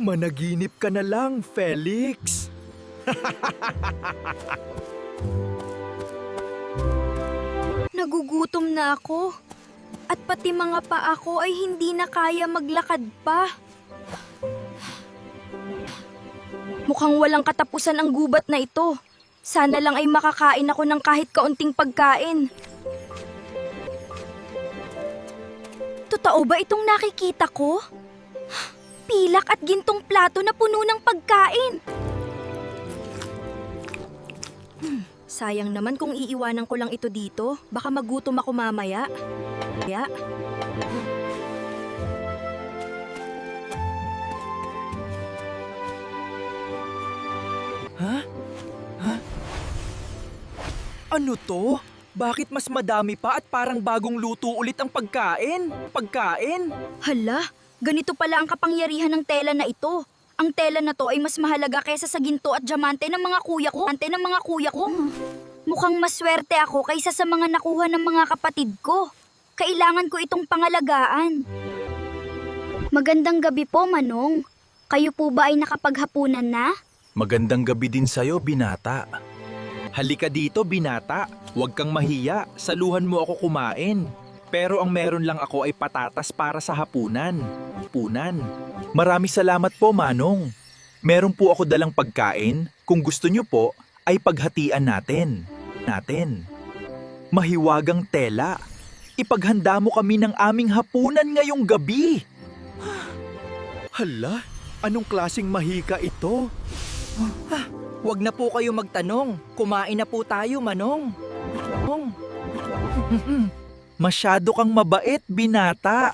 Managinip ka na lang, Felix. Nagugutom na ako. At pati mga paa ko ay hindi na kaya maglakad pa. Mukhang walang katapusan ang gubat na ito. Sana lang ay makakain ako ng kahit kaunting pagkain. Totoo ba itong nakikita ko? Pilak at gintong plato na puno ng pagkain. Sayang naman kung iiwanan ko lang ito dito. Baka magutom ako mamaya. Kaya... Ano to? Bakit mas madami pa at parang bagong luto ulit ang pagkain? Hala, ganito pala ang kapangyarihan ng tela na ito. Ang tela na to ay mas mahalaga kaysa sa ginto at diamante ng mga kuya ko. Mukhang maswerte ako kaysa sa mga nakuha ng mga kapatid ko. Kailangan ko itong pangalagaan. Magandang gabi po, Manong. Kayo po ba ay nakapaghapunan na? Magandang gabi din sa'yo, binata. Halika dito, binata. Huwag kang mahiya. Saluhan mo ako kumain. Pero ang meron lang ako ay patatas para sa hapunan. Marami salamat po, Manong. Meron po ako dalang pagkain. Kung gusto niyo po, ay paghatian natin. Mahiwagang tela. Ipaghanda mo kami ng aming hapunan ngayong gabi. Hala, anong klaseng mahika ito? Huwag na po kayo magtanong. Kumain na po tayo, Manong. Masyado kang mabait, binata.